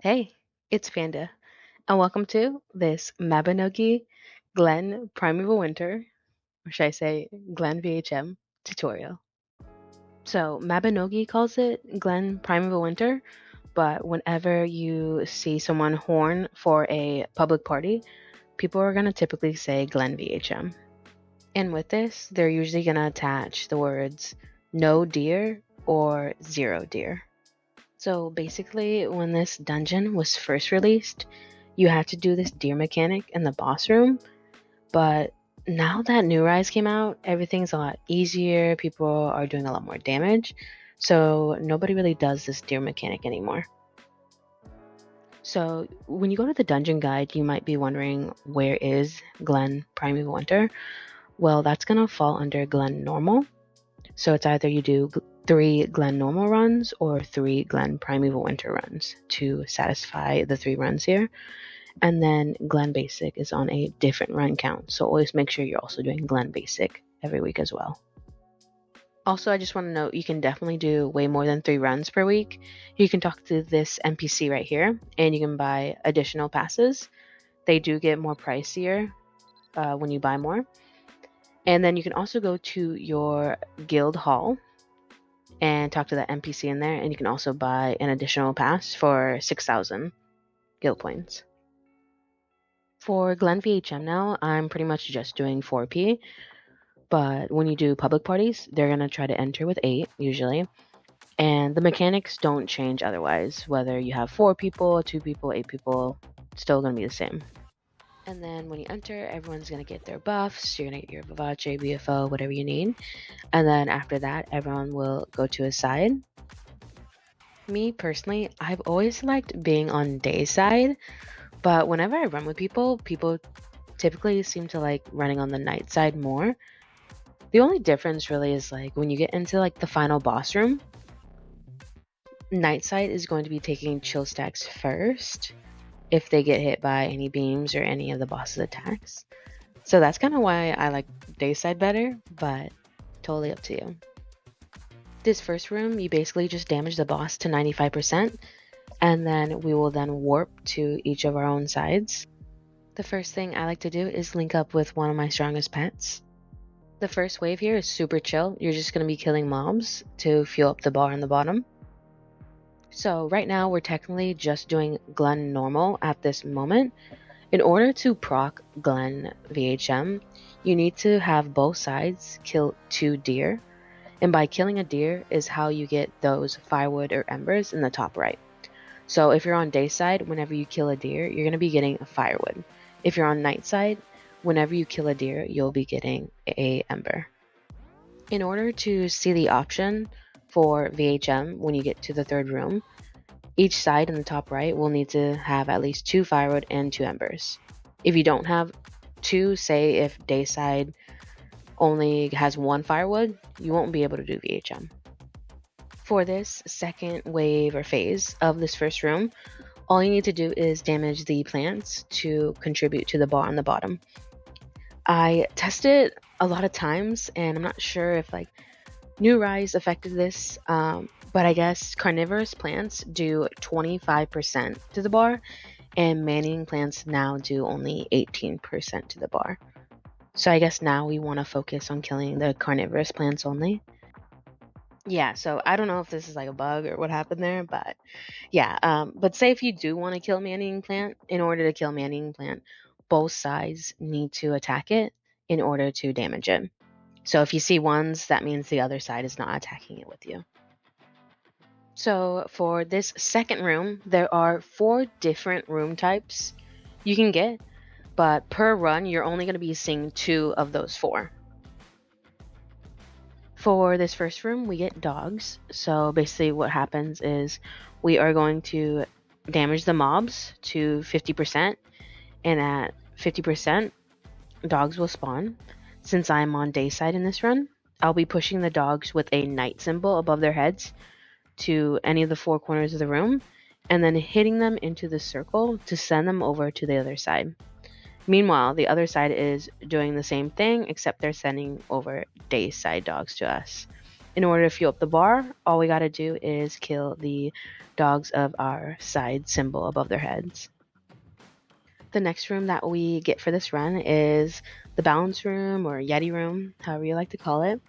Hey, it's Panda, and welcome to this Mabinogi Glen Primeval Winter, or should I say Glen VHM tutorial. So, Mabinogi calls it Glen Primeval Winter, but whenever you see someone horn for a public party, people are going to typically say Glen VHM. And with this, they're usually going to attach the words no deer or zero deer. So basically, when this dungeon was first released, you had to do this deer mechanic in the boss room. But now that New Rise came out, everything's a lot easier. People are doing a lot more damage. So nobody really does this deer mechanic anymore. So when you go to the dungeon guide, you might be wondering, where is Glen Primeval Winter? Well, that's going to fall under Glen Normal. So it's either you do 3 Glen Normal runs or 3 Glen Primeval Winter runs to satisfy the 3 runs here. And then Glen Basic is on a different run count. So always make sure you're also doing Glen Basic every week as well. Also, I just want to note you can definitely do way more than 3 runs per week. You can talk to this NPC right here and you can buy additional passes. They do get more pricier when you buy more. And then you can also go to your guild hall and talk to the NPC in there, and you can also buy an additional pass for 6,000 guild points. For Glen VHM now, I'm pretty much just doing 4P, but when you do public parties, they're going to try to enter with 8 usually, and the mechanics don't change otherwise. Whether you have 4 people, 2 people, 8 people, still going to be the same. And then when you enter, everyone's going to get their buffs. You're going to get your Vivace, BFO, whatever you need. And then after that, everyone will go to a side. Me personally, I've always liked being on day side, but whenever I run with people typically seem to like running on the night side more. The only difference really is like when you get into like the final boss room, night side is going to be taking chill stacks first if they get hit by any beams or any of the boss's attacks. So that's kind of why I like day side better, but totally up to you. This first room, you basically just damage the boss to 95%, and then we will then warp to each of our own sides. The first thing I like to do is link up with one of my strongest pets. The first wave here is super chill. You're just going to be killing mobs to fuel up the bar on the bottom. So right now we're technically just doing Glen Normal at this moment. In order to proc Glen VHM, you need to have both sides kill 2 deer. And by killing a deer is how you get those firewood or embers in the top right. So if you're on day side, whenever you kill a deer, you're going to be getting a firewood. If you're on night side, whenever you kill a deer, you'll be getting a ember. In order to see the option for VHM when you get to the 3rd room, each side in the top right will need to have at least 2 firewood and 2 embers. If you don't have 2, say if day side only has 1 firewood, you won't be able to do VHM. For this second wave or phase of this first room, all you need to do is damage the plants to contribute to the bar on the bottom. I tested a lot of times and I'm not sure if like New Rise affected this, but I guess carnivorous plants do 25% to the bar and man-eating plants now do only 18% to the bar. So I guess now we want to focus on killing the carnivorous plants only. Yeah, so I don't know if this is like a bug or what happened there, but yeah. But say if you do want to kill man-eating plant, in order to kill man-eating plant, both sides need to attack it in order to damage it. So if you see ones, that means the other side is not attacking it with you. So for this second room, there are 4 different room types you can get, but per run, you're only going to be seeing 2 of those 4. For this first room, we get dogs. So basically what happens is we are going to damage the mobs to 50%, and at 50%, dogs will spawn. Since I'm on day side in this run, I'll be pushing the dogs with a night symbol above their heads to any of the 4 corners of the room, and then hitting them into the circle to send them over to the other side. Meanwhile, the other side is doing the same thing, except they're sending over day side dogs to us. In order to fuel up the bar, all we gotta do is kill the dogs of our side symbol above their heads. The next room that we get for this run is the balance room or Yeti room, however you like to call it.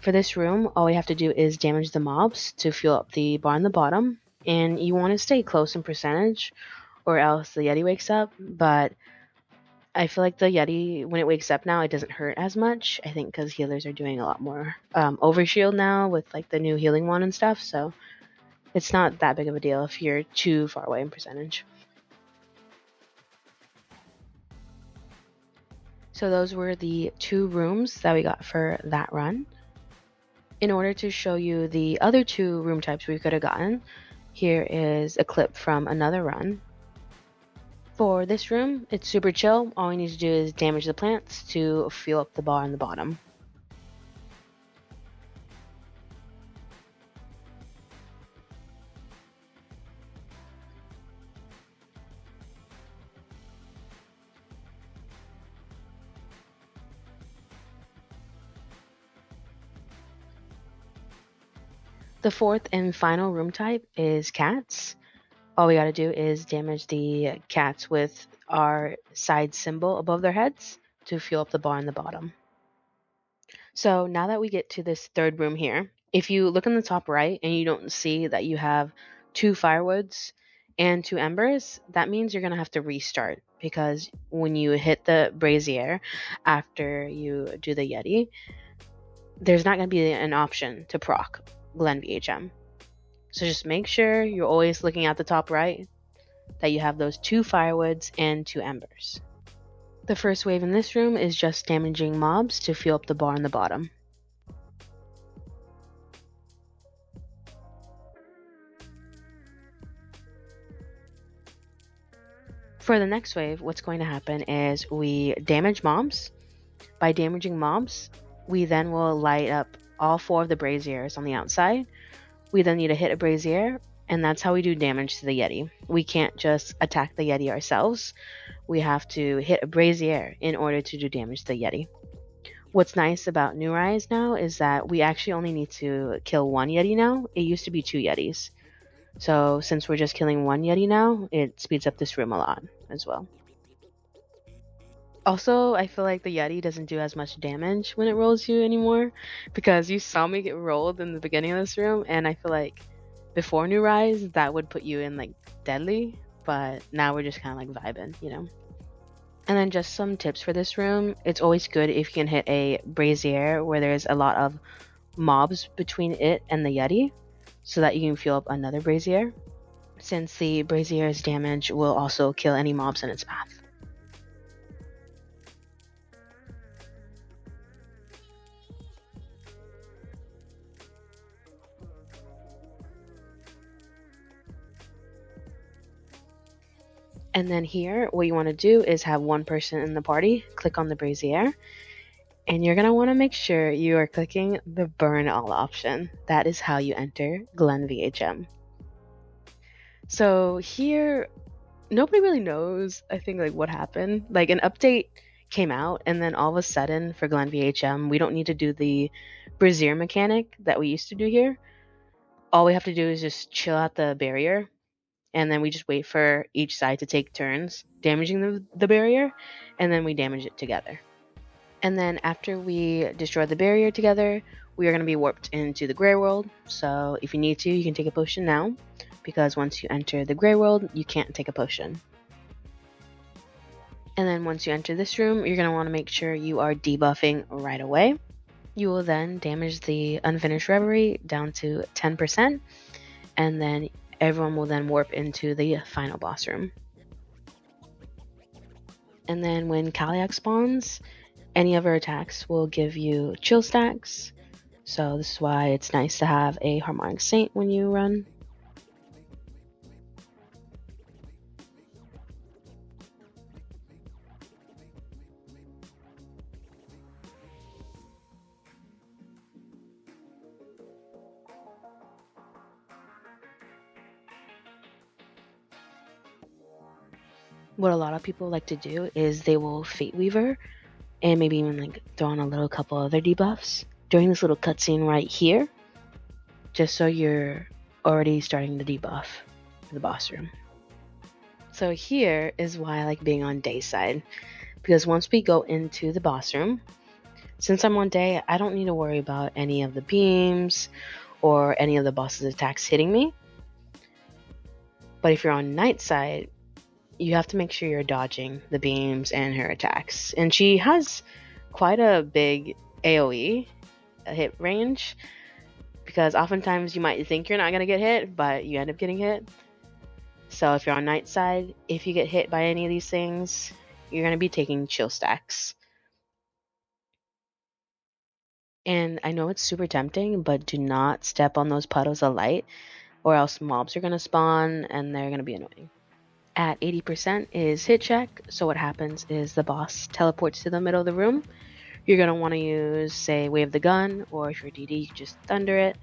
For this room, all we have to do is damage the mobs to fuel up the bar on the bottom, and you want to stay close in percentage or else the Yeti wakes up, but I feel like the Yeti, when it wakes up now, it doesn't hurt as much. I think because healers are doing a lot more overshield now with like the new healing one and stuff, so it's not that big of a deal if you're too far away in percentage. So those were the 2 rooms that we got for that run. In order to show you the other 2 room types we could have gotten, here is a clip from another run. For this room, it's super chill. All we need to do is damage the plants to fuel up the bar on the bottom. The 4th and final room type is cats. All we gotta do is damage the cats with our side symbol above their heads to fuel up the bar on the bottom. So now that we get to this 3rd room here, if you look in the top right and you don't see that you have 2 firewoods and 2 embers, that means you're going to have to restart, because when you hit the brazier after you do the Yeti, there's not going to be an option to proc Glen VHM. So just make sure you're always looking at the top right, that you have those 2 firewoods and 2 embers. The first wave in this room is just damaging mobs to fuel up the bar on the bottom. For the next wave, what's going to happen is we damage mobs. By damaging mobs, we then will light up all 4 of the braziers on the outside. We then need to hit a brazier, and that's how we do damage to the Yeti. We can't just attack the Yeti ourselves. We have to hit a brazier in order to do damage to the Yeti. What's nice about New Rise now is that we actually only need to kill 1 Yeti now. It used to be 2 Yetis. So since we're just killing 1 Yeti now, it speeds up this room a lot as well. Also, I feel like the Yeti doesn't do as much damage when it rolls you anymore, because you saw me get rolled in the beginning of this room, and I feel like before New Rise, that would put you in like deadly, but now we're just kind of like vibing, you know? And then just some tips for this room. It's always good if you can hit a brazier where there's a lot of mobs between it and the Yeti, so that you can fuel up another brazier, since the brazier's damage will also kill any mobs in its path. And then here, what you want to do is have 1 person in the party click on the brazier, and you're going to want to make sure you are clicking the burn all option. That is how you enter Glen VHM. So here, nobody really knows, I think, like what happened. Like an update came out, and then all of a sudden for Glen VHM, we don't need to do the brazier mechanic that we used to do here. All we have to do is just chill out the barrier, and then we just wait for each side to take turns damaging the barrier, and then we damage it together. And then after we destroy the barrier together, we are going to be warped into the gray world. So if you need to, you can take a potion now, because once you enter the gray world, you can't take a potion. And then once you enter this room, you're going to want to make sure you are debuffing right away. You will then damage the unfinished reverie down to 10%, and then everyone will then warp into the final boss room. And then when Cailleach spawns, any of her attacks will give you chill stacks. So this is why it's nice to have a Harmonic Saint when you run. What a lot of people like to do is they will Fate Weaver and maybe even like throw on a little couple other debuffs during this little cutscene right here, just so you're already starting the debuff for the boss room. So here is why I like being on day side, because once we go into the boss room, since I'm on day, I don't need to worry about any of the beams or any of the boss's attacks hitting me. But if you're on night side, you have to make sure you're dodging the beams and her attacks. And she has quite a big AoE hit range, because oftentimes you might think you're not going to get hit, but you end up getting hit. So if you're on night side, if you get hit by any of these things, you're going to be taking chill stacks. And I know it's super tempting, but do not step on those puddles of light, or else mobs are going to spawn and they're going to be annoying. At 80% is hit check, so what happens is the boss teleports to the middle of the room. You're going to want to use, say, wave the gun, or if you're DD, you just thunder it.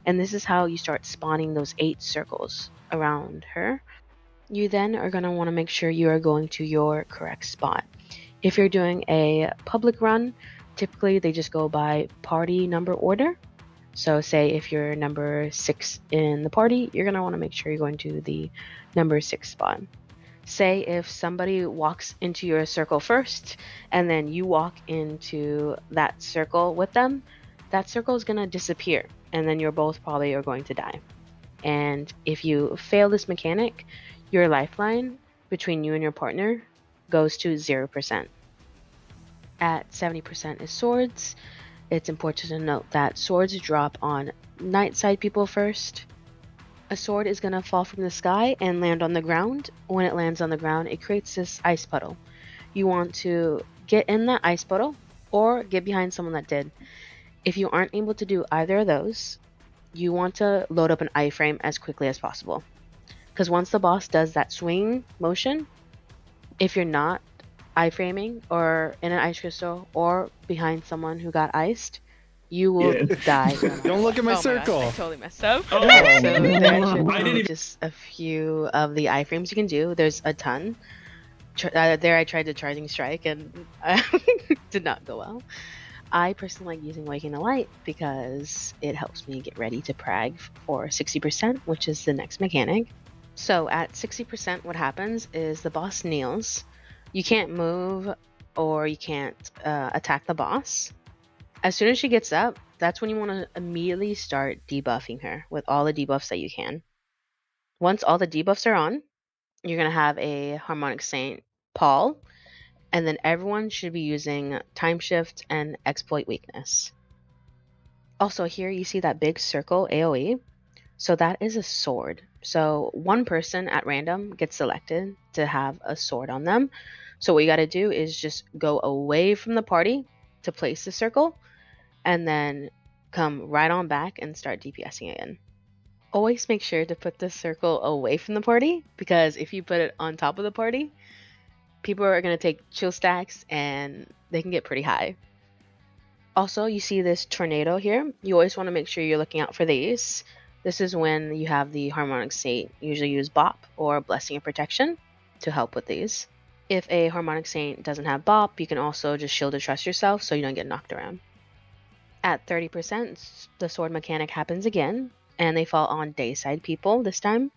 And this is how you start spawning those 8 circles around her. You then are going to want to make sure you are going to your correct spot. If you're doing a public run, typically they just go by party number order. So say if you're number 6 in the party, you're going to want to make sure you're going to the number 6 spot. Say if somebody walks into your circle first and then you walk into that circle with them, that circle is going to disappear and then you're both probably are going to die. And if you fail this mechanic, your lifeline between you and your partner goes to 0%. At 70% is swords. It's important to note that swords drop on night side people first. A sword is going to fall from the sky and land on the ground. When it lands on the ground, it creates this ice puddle. You want to get in that ice puddle or get behind someone that did. If you aren't able to do either of those, you want to load up an iframe as quickly as possible. Because once the boss does that swing motion, if you're not iframing or in an ice crystal or behind someone who got iced, you will die. Don't look at my circle. My gosh, I totally messed up. Oh, So there are just a few of the iframes you can do. There's a ton. There I tried the charging strike and did not go well. I personally like using Waking the Light because it helps me get ready to prag for 60%, which is the next mechanic. So at 60%, what happens is the boss kneels. You can't move or you can't attack the boss. As soon as she gets up, that's when you want to immediately start debuffing her with all the debuffs that you can. Once all the debuffs are on, you're going to have a Harmonic Saint Paul, and then everyone should be using Time Shift and Exploit Weakness. Also here you see that big circle AoE. So that is a sword. So one person at random gets selected to have a sword on them. So what you got to do is just go away from the party to place the circle and then come right on back and start DPSing again. Always make sure to put the circle away from the party, because if you put it on top of the party, people are going to take chill stacks and they can get pretty high. Also, you see this tornado here. You always want to make sure you're looking out for these. This is when you have the Harmonic Saint usually use Bop or Blessing of Protection to help with these. If a Harmonic Saint doesn't have Bop, you can also just Shield to Trust yourself so you don't get knocked around. At 30%, the sword mechanic happens again, and they fall on dayside people this time.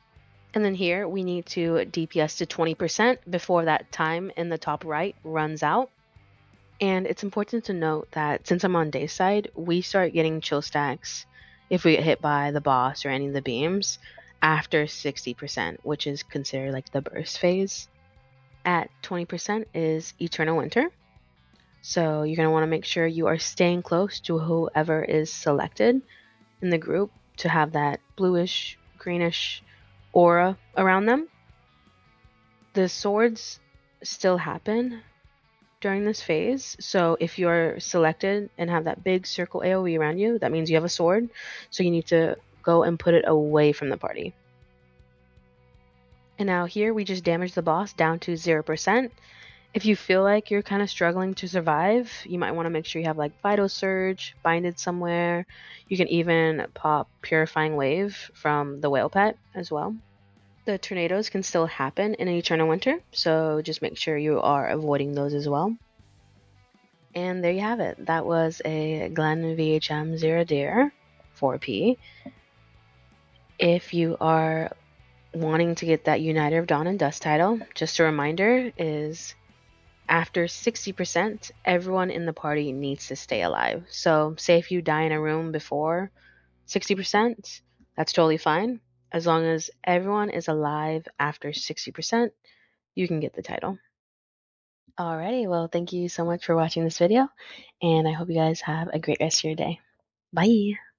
And then here, we need to DPS to 20% before that time in the top right runs out. And it's important to note that since I'm on dayside, we start getting chill stacks if we get hit by the boss or any of the beams after 60%, which is considered like the burst phase. At 20% is Eternal Winter. So you're going to want to make sure you are staying close to whoever is selected in the group to have that bluish, greenish aura around them. The swords still happen during this phase, so if you're selected and have that big circle AoE around you, that means you have a sword, so you need to go and put it away from the party. And now here we just damage the boss down to 0%. If you feel like you're kind of struggling to survive, you might want to make sure you have like Vital Surge binded somewhere. You can even pop Purifying Wave from the Whale Pet as well. The tornadoes can still happen in an Eternal Winter, so just make sure you are avoiding those as well. And there you have it. That was a Glen VHM 0 Deer 4P. If you are wanting to get that Uniter of Dawn and Dust title, just a reminder is after 60%, everyone in the party needs to stay alive. So say if you die in a room before 60%, that's totally fine. As long as everyone is alive after 60%, you can get the title. Alrighty, well, thank you so much for watching this video, and I hope you guys have a great rest of your day. Bye!